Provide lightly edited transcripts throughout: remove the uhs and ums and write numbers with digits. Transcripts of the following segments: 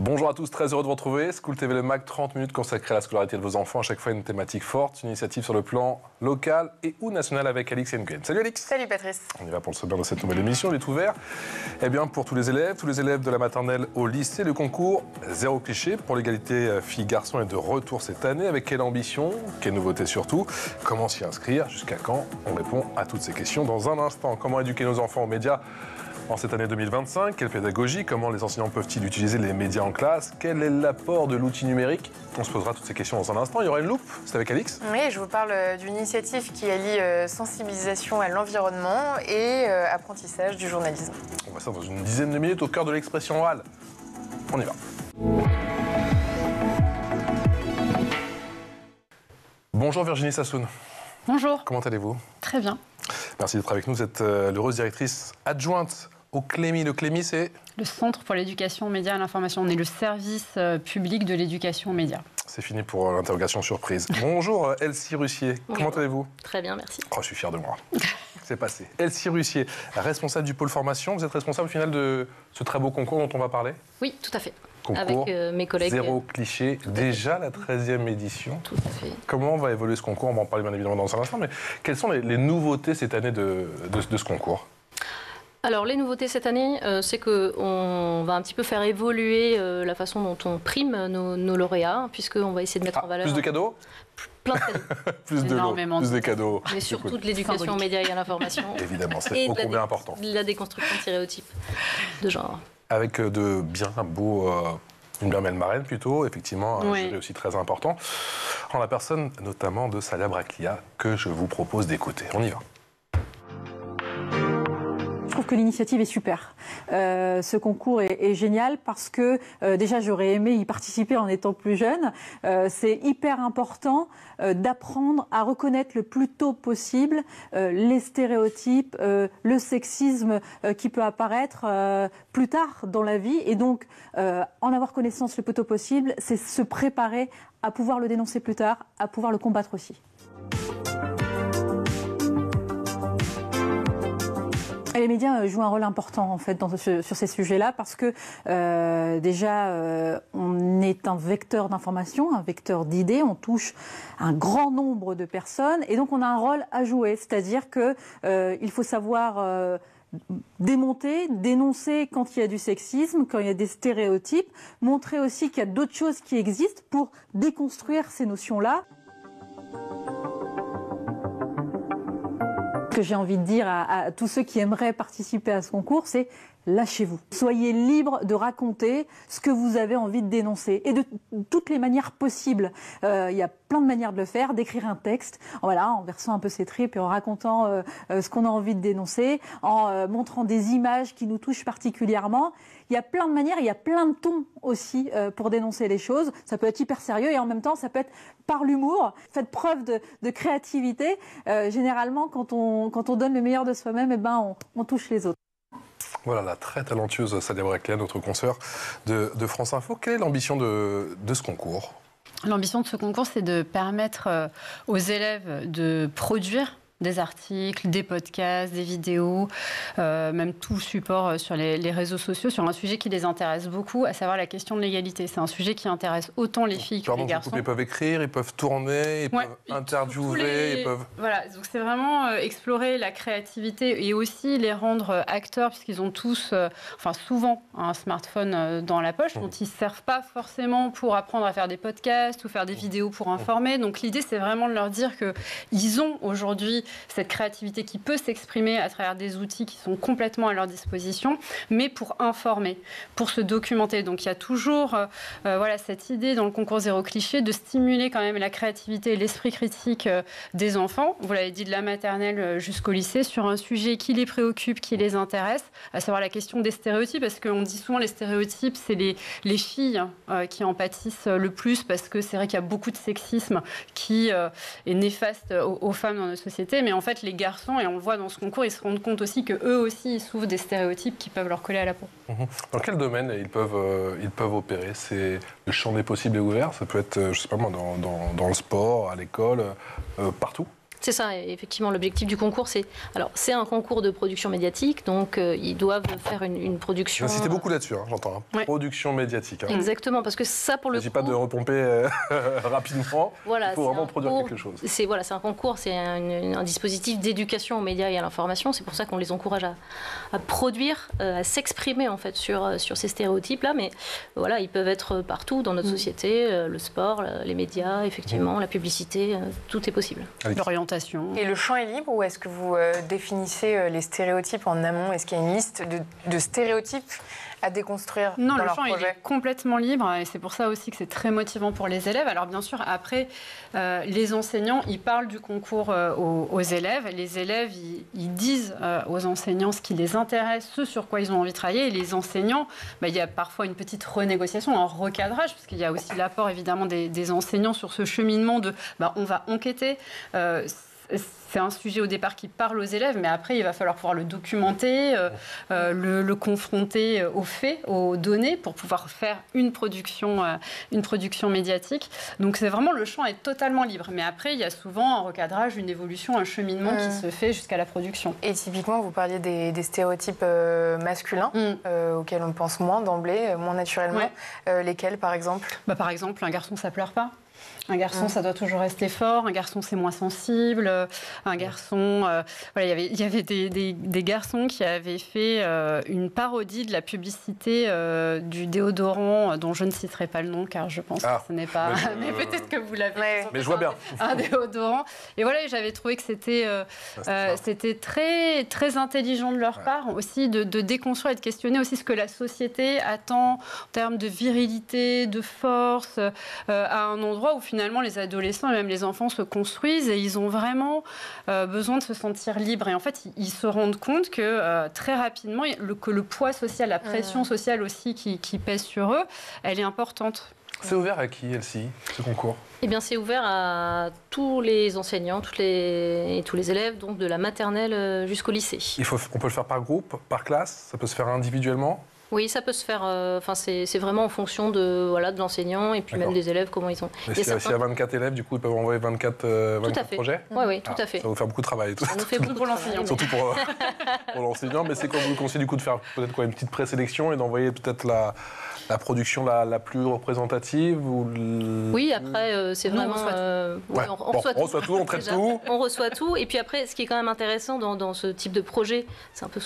Bonjour à tous, très heureux de vous retrouver. School TV Le Mag, 30 minutes consacrées à la scolarité de vos enfants. À chaque fois une thématique forte, une initiative sur le plan local et ou national avec Alix Nguyen. Salut Alix. Salut Patrice. On y va pour le sommaire de cette nouvelle émission. Il est ouvert pour tous les élèves de la maternelle au lycée. Le concours Zéro Cliché pour l'égalité filles-garçons est de retour cette année. Avec quelle ambition, quelle nouveauté surtout, comment s'y inscrire, jusqu'à quand? On répond à toutes ces questions dans un instant. Comment éduquer nos enfants aux médias en cette année 2025, quelle pédagogie, comment les enseignants peuvent-ils utiliser les médias en classe, quel est l'apport de l'outil numérique? On se posera toutes ces questions dans un instant. Il y aura une loupe, c'est avec Alix. Oui, je vous parle d'une initiative qui allie sensibilisation à l'environnement et apprentissage du journalisme. On va ça dans une dizaine de minutes au cœur de l'expression orale. On y va. Bonjour Virginie Sassoun. Bonjour. Comment allez-vous? Très bien. Merci d'être avec nous. Vous êtes l'heureuse directrice adjointe au Clémy. Le Clémy, c'est le Centre pour l'éducation aux médias et à l'information. On est le service public de l'éducation aux médias. C'est fini pour l'interrogation surprise. Bonjour Elsie Russier. Comment allez-vous? Très bien, merci. Oh, je suis fier de moi. C'est passé. Elsie Russier, responsable du pôle formation. Vous êtes responsable au final de ce très beau concours dont on va parler? Oui, tout à fait. Concours avec mes collègues. Zéro Cliché, déjà la 13e édition. Tout à fait. Comment va évoluer ce concours? On va en parler bien évidemment dans un instant, mais quelles sont les nouveautés cette année de ce concours? Alors, les nouveautés cette année, c'est qu'on va un petit peu faire évoluer la façon dont on prime nos lauréats, puisqu'on va essayer de mettre en valeur... Plus de cadeaux? Plein de cadeaux. Plus de lots, plus de cadeaux. Mais surtout de l'éducation aux médias et à l'information. Évidemment, c'est ô combien important. De la déconstruction de stéréotypes de genre. Avec de bien beaux... une bien belle marraine plutôt, effectivement, un jury aussi très important, en la personne notamment de Salia Braclia, que je vous propose d'écouter. On y va. Je trouve que l'initiative est super. Ce concours est génial parce que déjà j'aurais aimé y participer en étant plus jeune. C'est hyper important d'apprendre à reconnaître le plus tôt possible les stéréotypes, le sexisme qui peut apparaître plus tard dans la vie. Et donc en avoir connaissance le plus tôt possible, c'est se préparer à pouvoir le dénoncer plus tard, à pouvoir le combattre aussi. Et les médias jouent un rôle important en fait sur ces sujets-là parce que déjà on est un vecteur d'information, un vecteur d'idées, on touche un grand nombre de personnes et donc on a un rôle à jouer, c'est-à-dire que il faut savoir démonter, dénoncer quand il y a du sexisme, quand il y a des stéréotypes, montrer aussi qu'il y a d'autres choses qui existent pour déconstruire ces notions-là. Ce que j'ai envie de dire à tous ceux qui aimeraient participer à ce concours, c'est lâchez-vous. Soyez libre de raconter ce que vous avez envie de dénoncer et de toutes les manières possibles. Il y a plein de manières de le faire, d'écrire un texte, voilà, en versant un peu ses tripes et en racontant ce qu'on a envie de dénoncer, en montrant des images qui nous touchent particulièrement. Il y a plein de manières, il y a plein de tons aussi pour dénoncer les choses. Ça peut être hyper sérieux et en même temps, ça peut être par l'humour. Faites preuve de créativité. Généralement, quand on donne le meilleur de soi-même, eh ben, on touche les autres. Voilà la très talentueuse Salia Braclia, notre consoeur de France Info. Quelle est l'ambition de ce concours? L'ambition de ce concours, c'est de permettre aux élèves de produire des articles, des podcasts, des vidéos, même tout support sur les réseaux sociaux, sur un sujet qui les intéresse beaucoup, à savoir la question de l'égalité. C'est un sujet qui intéresse autant les filles que les garçons. Ils peuvent écrire, ils peuvent tourner, ils peuvent interviewer, ils peuvent... Voilà, donc c'est vraiment explorer la créativité et aussi les rendre acteurs, puisqu'ils ont tous, enfin souvent, un smartphone dans la poche, dont ils ne servent pas forcément pour apprendre à faire des podcasts ou faire des vidéos pour informer. Donc l'idée, c'est vraiment de leur dire qu'ils ont aujourd'hui cette créativité qui peut s'exprimer à travers des outils qui sont complètement à leur disposition, mais pour informer, pour se documenter. Donc il y a toujours voilà, cette idée dans le concours Zéro Cliché de stimuler quand même la créativité et l'esprit critique des enfants, vous l'avez dit, de la maternelle jusqu'au lycée, sur un sujet qui les préoccupe, qui les intéresse, à savoir la question des stéréotypes, parce qu'on dit souvent les stéréotypes, c'est les filles qui en pâtissent le plus, parce que c'est vrai qu'il y a beaucoup de sexisme qui est néfaste aux femmes dans notre société. Mais en fait, les garçons, et on le voit dans ce concours, ils se rendent compte aussi qu'eux aussi, ils souffrent des stéréotypes qui peuvent leur coller à la peau. Dans quel domaine ils peuvent opérer? C'est le champ des possibles est ouvert. Ça peut être, je sais pas moi, dans le sport, à l'école, partout. C'est ça, effectivement, l'objectif du concours, c'est un concours de production médiatique, donc ils doivent faire une production... Vous insistez beaucoup là-dessus, j'entends. Ouais. Production médiatique. Exactement, parce que ça, pour le coup... Il ne s'agit pas de repomper rapidement, voilà, il faut vraiment produire quelque chose. C'est un concours, c'est un dispositif d'éducation aux médias et à l'information, c'est pour ça qu'on les encourage à produire, à s'exprimer en fait sur ces stéréotypes-là, mais voilà, ils peuvent être partout dans notre société, le sport, les médias, effectivement, la publicité, tout est possible. L'orientation. Et le champ est libre ou est-ce que vous définissez les stéréotypes en amont? Est-ce qu'il y a une liste de stéréotypes à déconstruire Non, dans le leur champ projet? il est complètement libre et c'est pour ça aussi que c'est très motivant pour les élèves. Alors bien sûr, après, les enseignants, ils parlent du concours aux élèves. Les élèves, ils disent aux enseignants ce qui les intéresse, ce sur quoi ils ont envie de travailler. Et les enseignants, il y a parfois une petite renégociation, un recadrage, parce qu'il y a aussi l'apport évidemment des enseignants sur ce cheminement de on va enquêter. C'est un sujet au départ qui parle aux élèves, mais après, il va falloir pouvoir le documenter, le confronter aux faits, aux données, pour pouvoir faire une production médiatique. Donc, c'est vraiment, le champ est totalement libre. Mais après, il y a souvent un recadrage, une évolution, un cheminement qui se fait jusqu'à la production. Et typiquement, vous parliez des stéréotypes masculins, auxquels on pense moins d'emblée, moins naturellement. Ouais. Lesquels, par exemple? Par exemple, un garçon, ça pleure pas. Un garçon, ça doit toujours rester fort. Un garçon, c'est moins sensible. Un garçon... il y avait des garçons qui avaient fait une parodie de la publicité du déodorant, dont je ne citerai pas le nom, car je pense que ce n'est pas... Mais peut-être que vous l'avez. Mais je vois bien. Un déodorant. Et voilà, j'avais trouvé que c'était très, très intelligent de leur part, aussi, de déconstruire et de questionner aussi ce que la société attend en termes de virilité, de force, à un endroit où finalement les adolescents et même les enfants se construisent et ils ont vraiment besoin de se sentir libres. Et en fait, ils se rendent compte que très rapidement, que le poids social, la pression sociale aussi qui pèse sur eux, elle est importante. C'est ouvert à qui, Elsie, ce concours? Eh bien, c'est ouvert à tous les enseignants, et tous les élèves, donc de la maternelle jusqu'au lycée. On peut le faire par groupe, par classe? Ça peut se faire individuellement? Oui, ça peut se faire. C'est vraiment en fonction de l'enseignant et puis même des élèves, comment ils sont. S'il y a 24 élèves, du coup, ils peuvent envoyer 24 projets? Oui, tout à fait. Ça va vous faire beaucoup de travail. Ça nous fait beaucoup pour l'enseignant. Surtout pour l'enseignant. Mais c'est quand vous conseillez du coup de faire peut-être une petite présélection et d'envoyer peut-être la production la plus représentative Oui, après, c'est vraiment... on reçoit tout, on traite tout. On reçoit tout. Et puis après, ce qui est quand même intéressant dans ce type de projet, c'est un peu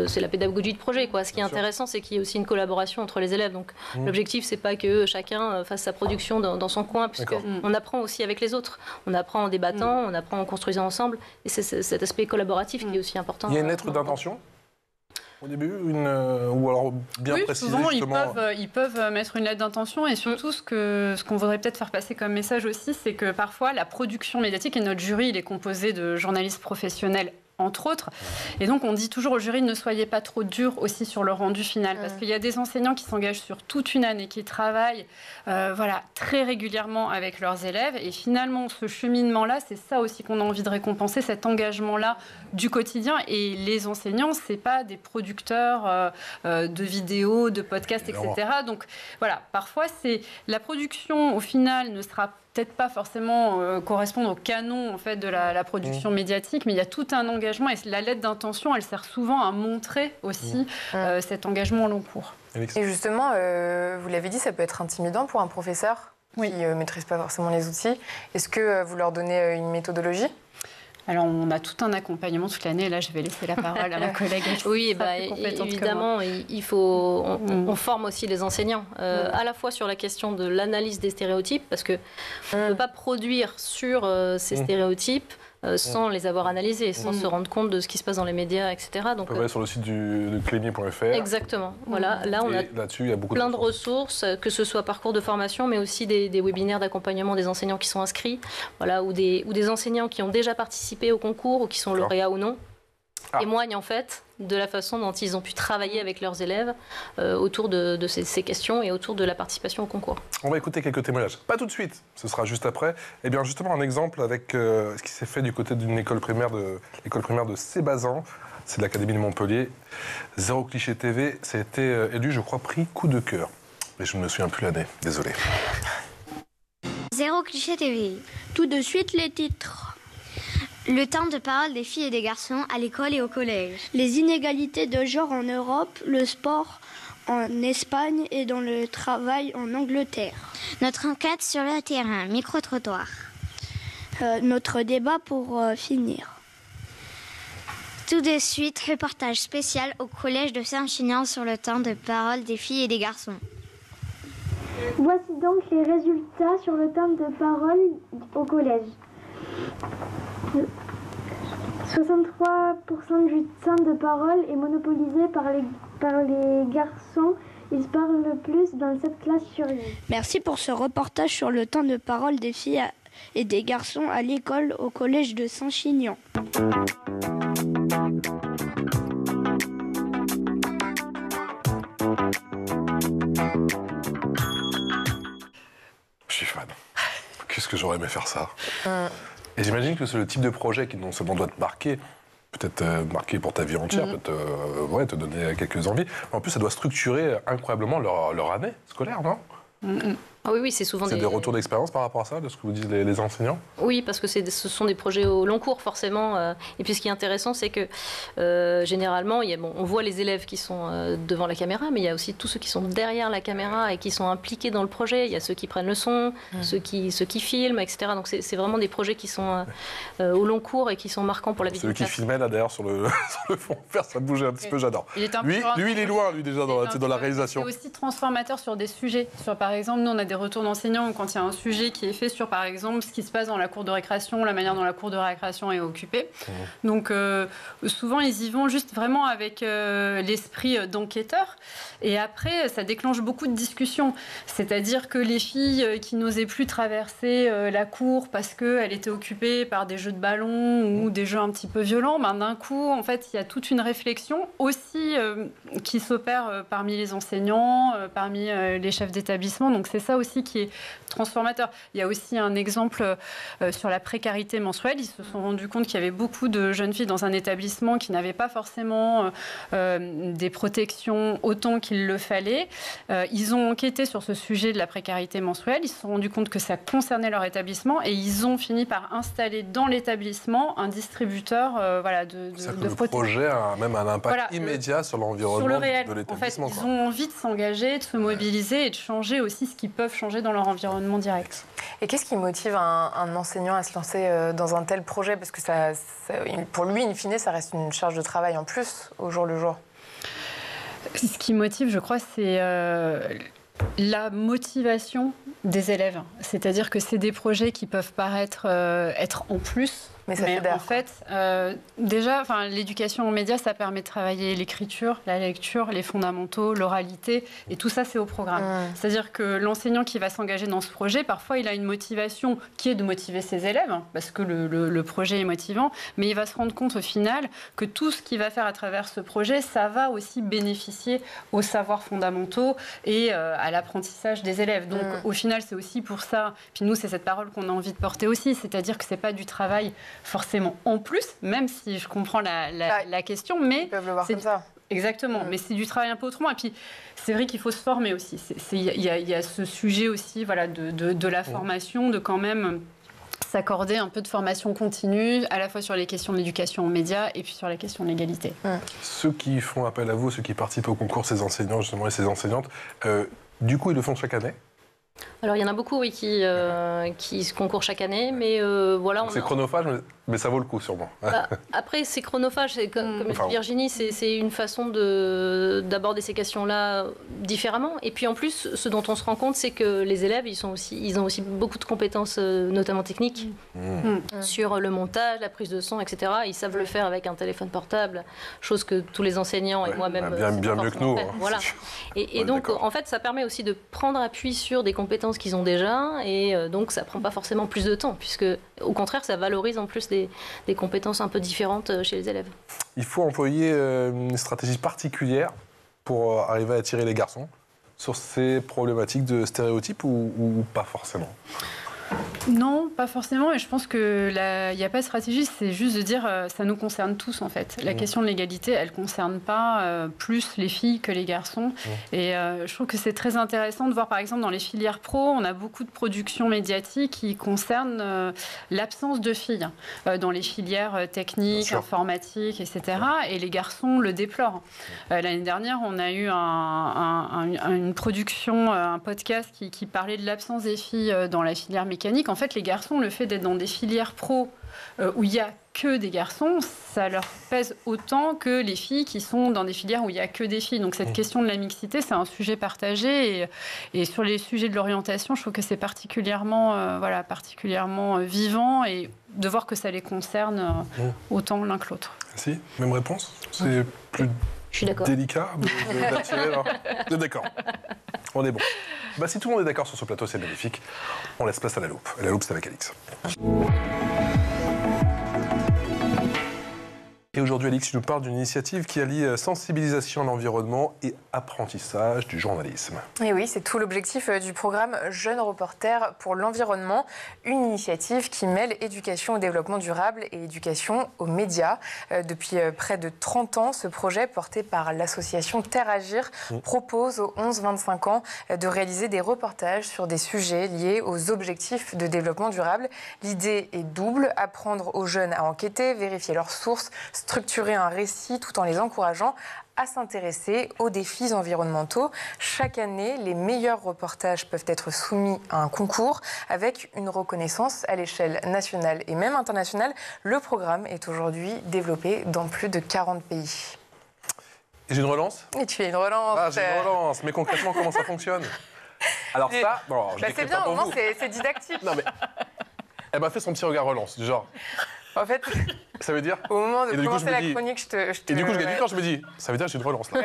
c'est la pédagogie de projet, quoi. Ce qui est intéressant, c'est qu'il y ait aussi une collaboration entre les élèves. Donc l'objectif, c'est pas que chacun fasse sa production dans son coin, puisqu'on apprend aussi avec les autres. On apprend en débattant, on apprend en construisant ensemble. Et c'est cet aspect collaboratif qui est aussi important. Il y a une lettre d'intention au début, ou alors bien préciser souvent, justement... ils peuvent mettre une lettre d'intention et surtout ce qu'on voudrait peut-être faire passer comme message aussi, c'est que parfois la production médiatique, et notre jury, il est composé de journalistes professionnels entre autres. Et donc, on dit toujours au jury, ne soyez pas trop dur aussi sur le rendu final, parce qu'il y a des enseignants qui s'engagent sur toute une année, qui travaillent très régulièrement avec leurs élèves. Et finalement, ce cheminement-là, c'est ça aussi qu'on a envie de récompenser, cet engagement-là du quotidien. Et les enseignants, c'est pas des producteurs de vidéos, de podcasts, etc. Donc, voilà, parfois, la production, au final, ne sera peut-être pas forcément correspondre au canon en fait, de la production médiatique, mais il y a tout un engagement et la lettre d'intention, elle sert souvent à montrer aussi cet engagement au long cours. Et justement, vous l'avez dit, ça peut être intimidant pour un professeur qui ne maîtrise pas forcément les outils. Est-ce que vous leur donnez une méthodologie ? Alors, on a tout un accompagnement toute l'année. Là, je vais laisser la parole à ma collègue. Oui, évidemment, on forme aussi les enseignants, à la fois sur la question de l'analyse des stéréotypes, parce qu'on ne peut pas produire sur ces stéréotypes sans les avoir analysés, sans se rendre compte de ce qui se passe dans les médias, etc. Donc, on peut aller sur le site de clénier.fr. Exactement. Voilà. Là, on a là-dessus, il y a beaucoup plein de ressources, que ce soit parcours de formation, mais aussi des webinaires d'accompagnement des enseignants qui sont inscrits, ou des enseignants qui ont déjà participé au concours ou qui sont lauréats ou non, témoignent en fait de la façon dont ils ont pu travailler avec leurs élèves autour de ces questions et autour de la participation au concours. On va écouter quelques témoignages. Pas tout de suite, ce sera juste après. Eh bien, justement, un exemple avec ce qui s'est fait du côté d'une école primaire de Cébazan. C'est de l'Académie de Montpellier. Zéro Cliché TV, ça a été élu, je crois, prix coup de cœur. Mais je ne me souviens plus l'année, désolé. Zéro Cliché TV. Tout de suite, les titres. Le temps de parole des filles et des garçons à l'école et au collège. Les inégalités de genre en Europe, le sport en Espagne et dans le travail en Angleterre. Notre enquête sur le terrain, micro-trottoir. Notre débat pour finir. Tout de suite, reportage spécial au collège de Saint-Chinian sur le temps de parole des filles et des garçons. Voici donc les résultats sur le temps de parole au collège. 63% du temps de parole est monopolisé par les garçons. Ils parlent le plus dans cette classe sur 10. Merci pour ce reportage sur le temps de parole des filles et des garçons à l'école au collège de Saint-Chinian. Je suis fan. Qu'est-ce que j'aurais aimé faire ça. Et j'imagine que c'est le type de projet qui non seulement doit te marquer, peut-être marquer pour ta vie entière, peut-être te donner quelques envies, mais en plus ça doit structurer incroyablement leur année scolaire, non? Ah oui, c'est souvent des retours d'expérience par rapport à ça, de ce que vous disent les enseignants? Oui, parce que ce sont des projets au long cours, forcément. Et puis ce qui est intéressant, c'est que généralement, on voit les élèves qui sont devant la caméra, mais il y a aussi tous ceux qui sont derrière la caméra et qui sont impliqués dans le projet. Il y a ceux qui prennent le son, ceux qui filment, etc. Donc c'est vraiment des projets qui sont au long cours et qui sont marquants pour la vie de la classe. Celui qui filmait là, d'ailleurs, sur le fond vert, ça bougeait un petit peu, j'adore. Lui, il est loin, lui, déjà, dans la réalisation. C'est aussi transformateur sur des sujets. Par exemple, nous, on a des retours d'enseignants quand il y a un sujet qui est fait sur, par exemple, ce qui se passe dans la cour de récréation, la manière dont la cour de récréation est occupée. Donc, souvent, ils y vont juste vraiment avec l'esprit d'enquêteur. Et après, ça déclenche beaucoup de discussions. C'est-à-dire que les filles qui n'osaient plus traverser la cour parce qu'elle était occupée par des jeux de ballon ou des jeux un petit peu violents, d'un coup, en fait, il y a toute une réflexion aussi qui s'opère parmi les enseignants, parmi les chefs d'établissement. Donc, c'est ça aussi qui est transformateur. Il y a aussi un exemple sur la précarité mensuelle. Ils se sont rendus compte qu'il y avait beaucoup de jeunes filles dans un établissement qui n'avaient pas forcément des protections autant qu'il le fallait. Ils ont enquêté sur ce sujet de la précarité mensuelle. Ils se sont rendus compte que ça concernait leur établissement et ils ont fini par installer dans l'établissement un distributeur de le projet a même un impact immédiat sur l'environnement de l'établissement. En fait, ils ont envie de s'engager, de se mobiliser et de changer aussi ce qu'ils peuvent changer dans leur environnement direct. Et qu'est-ce qui motive un enseignant à se lancer dans un tel projet? Parce que pour lui, in fine, ça reste une charge de travail en plus au jour le jour. Ce qui motive, je crois, c'est la motivation des élèves. C'est-à-dire que c'est des projets qui peuvent paraître être en plus. Mais en fait, déjà, l'éducation aux médias, ça permet de travailler l'écriture, la lecture, les fondamentaux, l'oralité, et tout ça, c'est au programme. C'est-à-dire que l'enseignant qui va s'engager dans ce projet, parfois, il a une motivation qui est de motiver ses élèves, parce que le projet est motivant, mais il va se rendre compte au final que tout ce qu'il va faire à travers ce projet, ça va aussi bénéficier aux savoirs fondamentaux et à l'apprentissage des élèves. Donc, au final, c'est aussi pour ça. Puis nous, c'est cette parole qu'on a envie de porter aussi, c'est-à-dire que c'est pas du travail forcément en plus, même si je comprends la question, mais... Ils peuvent le voir comme ça. Exactement, mais c'est du travail un peu autrement. Et puis, c'est vrai qu'il faut se former aussi. Il y a ce sujet aussi de la formation, de quand même s'accorder un peu de formation continue, à la fois sur les questions de l'éducation aux médias et puis sur les questions de l'égalité. Ceux qui font appel à vous, ceux qui participent au concours, ces enseignants justement et ces enseignantes, du coup, ils le font chaque année? Alors, il y en a beaucoup, oui, qui se concourent chaque année, mais voilà... C'est chronophage, mais ça vaut le coup, sûrement. Après, c'est chronophage, comme dit Virginie, c'est une façon d'aborder ces questions-là différemment. Et puis, en plus, ce dont on se rend compte, c'est que les élèves, ils ont aussi beaucoup de compétences, notamment techniques, sur le montage, la prise de son, etc. Ils savent le faire avec un téléphone portable, chose que tous les enseignants et moi-même... Bien mieux que nous. Voilà. Et donc, en fait, ça permet aussi de prendre appui sur des compétences qu'ils ont déjà, et donc ça prend pas forcément plus de temps, puisque au contraire ça valorise en plus des compétences un peu différentes chez les élèves. Il faut employer une stratégie particulière pour arriver à attirer les garçons sur ces problématiques de stéréotypes ou pas forcément? Non, pas forcément. Et je pense qu'il n'y a pas de stratégie. C'est juste de dire ça nous concerne tous, en fait. La question de l'égalité, elle ne concerne pas plus les filles que les garçons. Et je trouve que c'est très intéressant de voir, par exemple, dans les filières pro, on a beaucoup de productions médiatiques qui concernent l'absence de filles dans les filières techniques, informatiques, etc. Et les garçons le déplorent. L'année dernière, on a eu une production, un podcast qui parlait de l'absence des filles dans la filière mécanique. En fait, les garçons, le fait d'être dans des filières pro où il n'y a que des garçons, ça leur pèse autant que les filles qui sont dans des filières où il n'y a que des filles. Donc cette question de la mixité, c'est un sujet partagé. Et sur les sujets de l'orientation, je trouve que c'est particulièrement vivant et de voir que ça les concerne autant l'un que l'autre. Si, même réponse. C'est plus délicat d'attirer. Vous êtes d'accord? On est bon. Si tout le monde est d'accord sur ce plateau, c'est magnifique. On laisse place à la loupe. Et la loupe, c'est avec Alix. Et aujourd'hui, Alix, tu nous parles d'une initiative qui allie sensibilisation à l'environnement et apprentissage du journalisme. Et oui, c'est tout l'objectif du programme Jeunes Reporters pour l'environnement, une initiative qui mêle éducation au développement durable et éducation aux médias. Depuis près de 30 ans, ce projet, porté par l'association Terre Agir, propose aux 11-25 ans de réaliser des reportages sur des sujets liés aux objectifs de développement durable. L'idée est double, apprendre aux jeunes à enquêter, vérifier leurs sources, structurer un récit tout en les encourageant à s'intéresser aux défis environnementaux. Chaque année, les meilleurs reportages peuvent être soumis à un concours avec une reconnaissance à l'échelle nationale et même internationale. Le programme est aujourd'hui développé dans plus de 40 pays. Et j'ai une relance? Et tu as une relance. Ah, j'ai une relance. Mais concrètement, comment ça fonctionne? Alors ça, bon, c'est bien, au moins c'est didactique. Non mais, elle m'a fait son petit regard relance, du genre... En fait, ça veut dire au moment de commencer la chronique, je te... Et du coup, je gagne du temps, je me dis, ça veut dire que j'ai une relance là.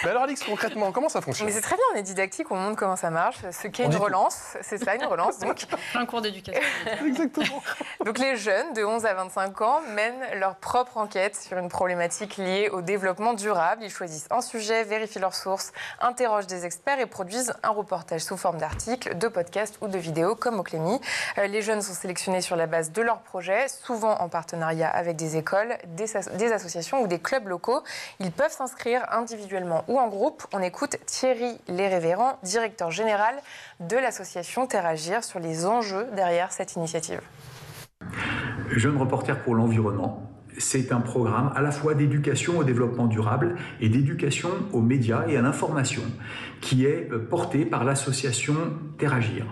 Mais alors, Alix, concrètement, comment ça fonctionne? Mais c'est très bien, on est didactique, on montre comment ça marche. Ce qu'est une relance, c'est ça, une relance. Donc. Un cours d'éducation. Exactement. Donc les jeunes de 11 à 25 ans mènent leur propre enquête sur une problématique liée au développement durable. Ils choisissent un sujet, vérifient leurs sources, interrogent des experts et produisent un reportage sous forme d'articles, de podcasts ou de vidéos comme Oclémy. Les jeunes sont sélectionnés sur la base de leur projet, souvent en partenariat avec des écoles, des associations ou des clubs locaux. Ils peuvent s'inscrire individuellement ou en groupe. On écoute Thierry Lérévérend, directeur général de l'association Terre Agir, sur les enjeux derrière cette initiative. Jeunes Reporters pour l'environnement, c'est un programme à la fois d'éducation au développement durable et d'éducation aux médias et à l'information qui est porté par l'association Terre Agir.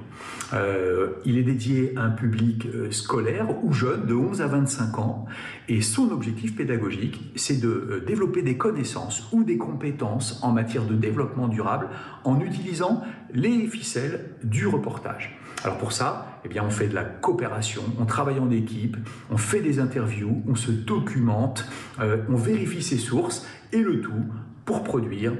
Il est dédié à un public scolaire ou jeune de 11 à 25 ans et son objectif pédagogique, c'est de développer des connaissances ou des compétences en matière de développement durable en utilisant les ficelles du reportage. Alors pour ça, on fait de la coopération, on travaille en équipe, on fait des interviews, on se documente, on vérifie ses sources et le tout pour produire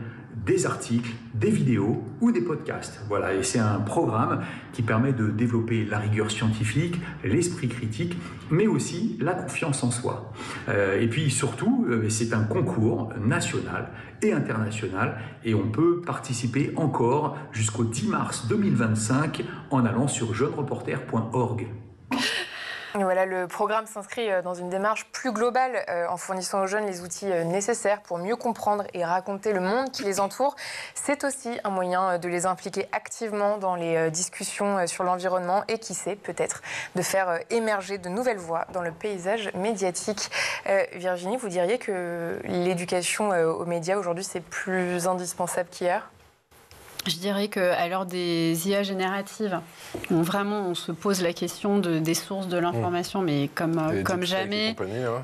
des articles, des vidéos ou des podcasts. Voilà, et c'est un programme qui permet de développer la rigueur scientifique, l'esprit critique, mais aussi la confiance en soi. Et puis surtout, c'est un concours national et international et on peut participer encore jusqu'au 10 mars 2025 en allant sur jeunesreporters.org. Voilà, le programme s'inscrit dans une démarche plus globale en fournissant aux jeunes les outils nécessaires pour mieux comprendre et raconter le monde qui les entoure. C'est aussi un moyen de les impliquer activement dans les discussions sur l'environnement et qui sait peut-être de faire émerger de nouvelles voix dans le paysage médiatique. Virginie, vous diriez que l'éducation aux médias aujourd'hui c'est plus indispensable qu'hier ? Je dirais qu'à l'heure des IA génératives, où vraiment on se pose la question des sources de l'information, mais comme jamais,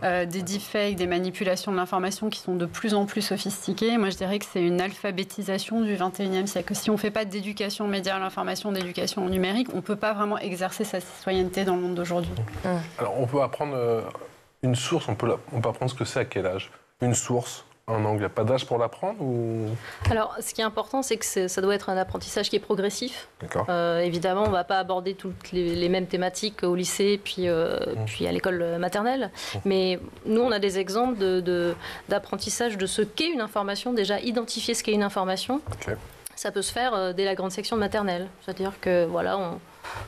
des deepfakes, des manipulations de l'information qui sont de plus en plus sophistiquées, moi je dirais que c'est une alphabétisation du XXIe siècle. Si on ne fait pas d'éducation aux médias à l'information, d'éducation au numérique, on ne peut pas vraiment exercer sa citoyenneté dans le monde d'aujourd'hui. Alors on peut apprendre une source, on peut apprendre ce que c'est à quel âge? Une source, un angle, il n'y a pas d'âge pour l'apprendre ou... Alors, ce qui est important, c'est que ça doit être un apprentissage qui est progressif. Évidemment, on ne va pas aborder toutes les mêmes thématiques au lycée puis à l'école maternelle. Mais nous, on a des exemples d'apprentissage de ce qu'est une information, déjà identifier ce qu'est une information. Ça peut se faire dès la grande section de maternelle. C'est-à-dire que, voilà,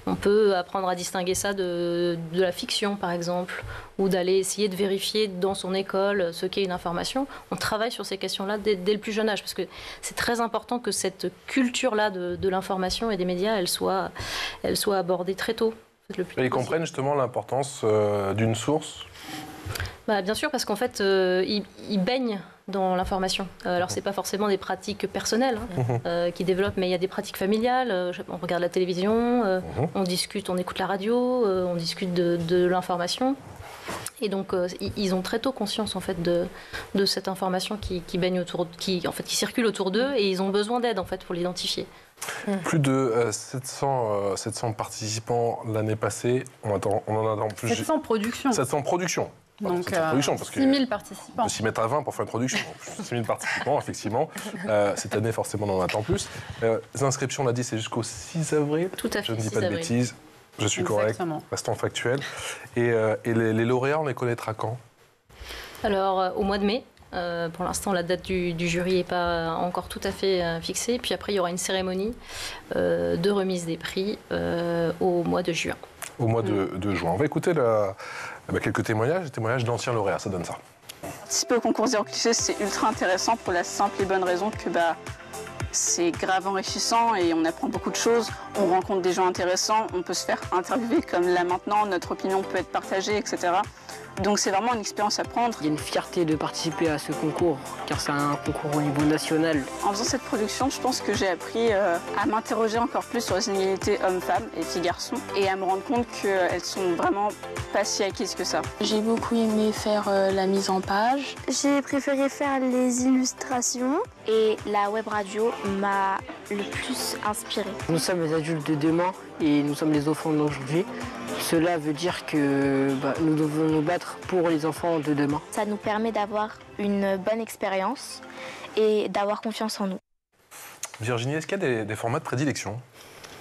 On peut apprendre à distinguer ça de la fiction, par exemple, ou d'aller essayer de vérifier dans son école ce qu'est une information. On travaille sur ces questions-là dès le plus jeune âge, parce que c'est très important que cette culture-là de l'information et des médias, elle soit abordée très tôt. Ils comprennent justement l'importance d'une source. Bien sûr, parce qu'en fait, ils baignent dans l'information. Alors, ce n'est pas forcément des pratiques personnelles qui développent, mais il y a des pratiques familiales. On regarde la télévision, on discute, on écoute la radio, on discute de l'information. Et donc, ils ont très tôt conscience en fait, de cette information qui baigne qui circule autour d'eux, et ils ont besoin d'aide en fait, pour l'identifier. Plus de 700 participants l'année passée. On en attend plus. 700 productions. 700 productions. Donc, 6 000 participants. On peut s'y mettre à 20 pour faire une production. 6 000 participants, effectivement. Cette année, forcément, on en attend plus. Les inscriptions, on l'a dit, c'est jusqu'au 6 avril. Tout à fait. Je ne dis pas de bêtises. Je suis correct. Restons factuels. Et les lauréats, on les connaîtra quand? Alors, au mois de mai. Pour l'instant, la date du jury n'est pas encore tout à fait fixée. Puis après, il y aura une cérémonie de remise des prix au mois de juin. Au mois de juin. On va écouter quelques témoignages d'anciens lauréats. Ça donne ça. Participer au concours Zéro Cliché, c'est ultra intéressant pour la simple et bonne raison que c'est grave enrichissant et on apprend beaucoup de choses. On rencontre des gens intéressants, on peut se faire interviewer comme là maintenant, notre opinion peut être partagée, etc. Donc c'est vraiment une expérience à prendre. Il y a une fierté de participer à ce concours, car c'est un concours au niveau national. En faisant cette production, je pense que j'ai appris à m'interroger encore plus sur les inégalités hommes-femmes et filles-garçons, et à me rendre compte qu'elles sont vraiment pas si acquises que ça. J'ai beaucoup aimé faire la mise en page. J'ai préféré faire les illustrations. Et la web radio m'a le plus inspirée. Nous sommes les adultes de demain et nous sommes les enfants d'aujourd'hui. Cela veut dire que nous devons nous battre pour les enfants de demain. Ça nous permet d'avoir une bonne expérience et d'avoir confiance en nous. Virginie, est-ce qu'il y a des formats de prédilection ?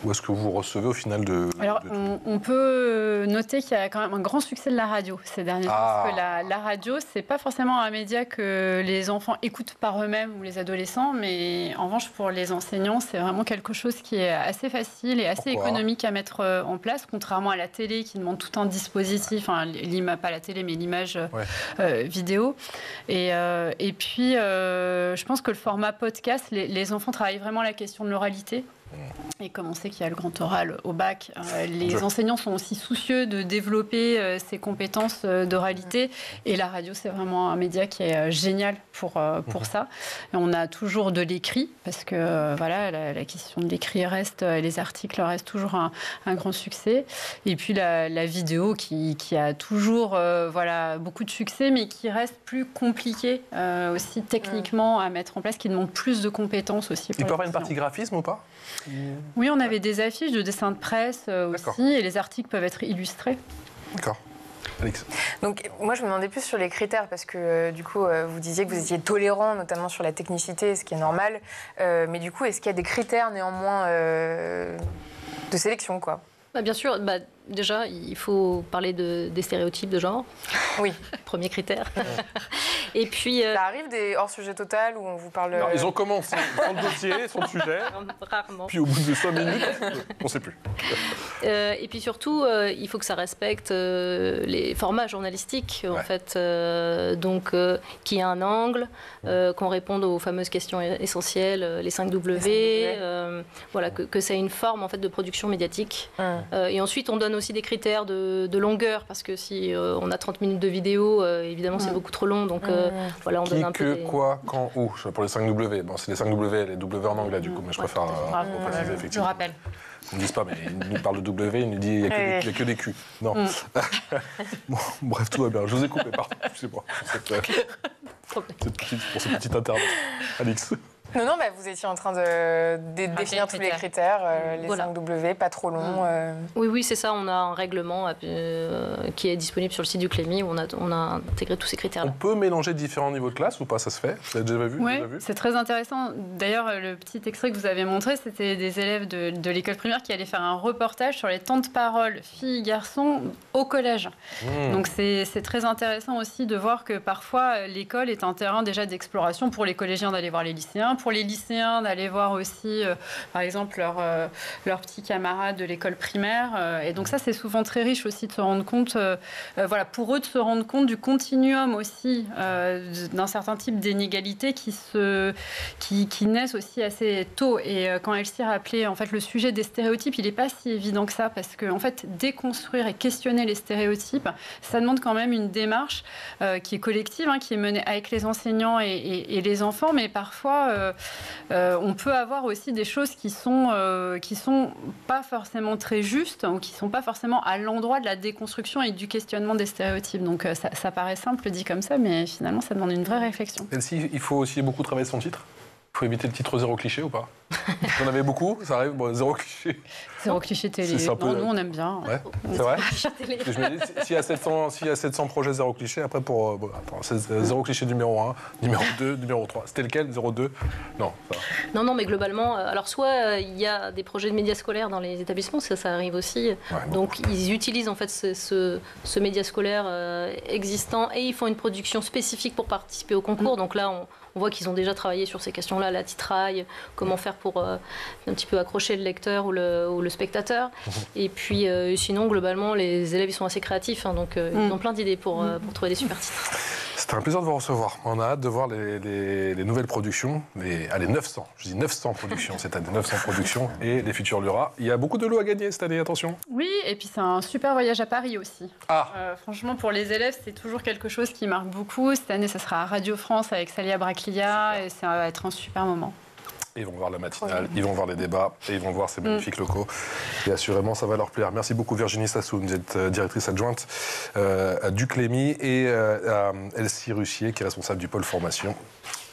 Ou est-ce que vous recevez au final Alors, on peut noter qu'il y a quand même un grand succès de la radio ces derniers temps. Parce que la radio, c'est pas forcément un média que les enfants écoutent par eux-mêmes ou les adolescents, mais en revanche, pour les enseignants, c'est vraiment quelque chose qui est assez facile et assez économique à mettre en place, contrairement à la télé qui demande tout un dispositif, pas la télé, mais l'image vidéo. Et puis, je pense que le format podcast, les enfants travaillent vraiment la question de l'oralité. Et comme on sait qu'il y a le grand oral au bac, les enseignants sont aussi soucieux de développer ces compétences d'oralité. Et la radio, c'est vraiment un média qui est génial pour ça. Et on a toujours de l'écrit, parce que la question de l'écrit reste, les articles restent toujours un grand succès. Et puis la vidéo qui a toujours beaucoup de succès, mais qui reste plus compliquée aussi techniquement à mettre en place, qui demande plus de compétences aussi. Il peut y avoir une partie graphisme ou pas ? Oui, on avait des affiches de dessins de presse aussi, et les articles peuvent être illustrés. D'accord. Alix. Donc, moi, je me demandais plus sur les critères, parce que du coup, vous disiez que vous étiez tolérant, notamment sur la technicité, ce qui est normal. Mais du coup, est-ce qu'il y a des critères néanmoins de sélection, quoi ? Bien sûr, déjà, il faut parler des stéréotypes de genre. Oui. Premier critère. Et puis... Ça arrive des hors-sujet total où on vous parle... Non, ils ont commencé sans le dossier, sans le sujet. Rarement. Puis au bout de 5 minutes, on ne sait plus. Et puis surtout, il faut que ça respecte les formats journalistiques, en fait. Donc, qu'il y ait un angle, qu'on réponde aux fameuses questions essentielles, les 5 W. Que ça ait une forme, en fait, de production médiatique. Et ensuite, on donne aussi des critères de longueur, parce que si on a 30 minutes de vidéo, évidemment, c'est beaucoup trop long. Donc, on donne un peu quoi, quand, où. Pour les 5 W. Bon, c'est les 5 W, les W en anglais, du coup, mais je préfère préciser, effectivement. Je rappelle. Ils ne disent pas, mais il nous parle de W, il nous dit il n'y a que des Q. Non. Bon, bref, tout va bien. Je vous ai coupé, pardon. Je sais pas. Pour ce petit internet. Alix. Non, vous étiez en train de définir tous les critères, les 5 W, pas trop longs. Oui, c'est ça. On a un règlement qui est disponible sur le site du Clémy où on a intégré tous ces critères-là. On peut mélanger différents niveaux de classe ou pas? Ça se fait? Vous l'avez déjà vu? Oui, c'est très intéressant. D'ailleurs, le petit extrait que vous avez montré, c'était des élèves de l'école primaire qui allaient faire un reportage sur les temps de parole filles-garçons au collège. Donc c'est très intéressant aussi de voir que parfois l'école est un terrain déjà d'exploration pour les collégiens d'aller voir les lycéens, pour les lycéens d'aller voir aussi, par exemple, leurs petits camarades de l'école primaire. Et donc ça, c'est souvent très riche aussi de se rendre compte, voilà, pour eux de se rendre compte du continuum aussi, d'un certain type d'inégalités qui naissent aussi assez tôt. Et quand Elsie rappelait en fait le sujet des stéréotypes, il n'est pas si évident que ça, parce que en fait, déconstruire et questionner les stéréotypes, ça demande quand même une démarche qui est collective, qui est menée avec les enseignants et les enfants, mais parfois on peut avoir aussi des choses qui sont pas forcément très justes ou qui sont pas forcément à l'endroit de la déconstruction et du questionnement des stéréotypes. Donc ça paraît simple dit comme ça, mais finalement ça demande une vraie réflexion. Elsie, il faut aussi beaucoup travailler son titre. Il faut éviter le titre zéro cliché ou pas? Vous en avez beaucoup, ça arrive, bon, zéro cliché. Zéro cliché télé. Peu... Non, nous on aime bien. Ouais, c'est vrai. Je me dis, s'il y a 700 projets zéro cliché, après pour zéro cliché numéro 1, numéro 2, numéro 3. C'était lequel? 02? Non. Ça va. Non, mais globalement, alors soit il y a des projets de médias scolaires dans les établissements, ça arrive aussi. Ouais, donc ils utilisent en fait ce média scolaire existant et ils font une production spécifique pour participer au concours. Donc là, on voit qu'ils ont déjà travaillé sur ces questions-là, la titraille, comment faire pour un petit peu accrocher le lecteur ou le spectateur. Et puis sinon, globalement, les élèves ils sont assez créatifs, donc ils ont plein d'idées pour trouver des super titres. C'était un plaisir de vous recevoir. On a hâte de voir les nouvelles productions, allez 900, je dis 900 productions cette année, 900 productions et les futurs Lura. Il y a beaucoup de lots à gagner cette année, attention. Oui, et puis c'est un super voyage à Paris aussi. Franchement, pour les élèves, c'est toujours quelque chose qui marque beaucoup. Cette année, ça sera à Radio France avec Salia Braclia et ça va être un super moment. Ils vont voir la matinale, ils vont voir les débats et ils vont voir ces magnifiques locaux. Et assurément, ça va leur plaire. Merci beaucoup Virginie Sassoun, vous êtes directrice adjointe à Duclémy, et à Elsie Russier, qui est responsable du pôle formation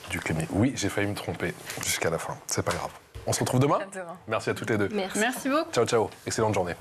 Duclémy. Oui, j'ai failli me tromper jusqu'à la fin. C'est pas grave. On se retrouve demain. Merci à toutes les deux. Merci beaucoup. Ciao, ciao. Excellente journée.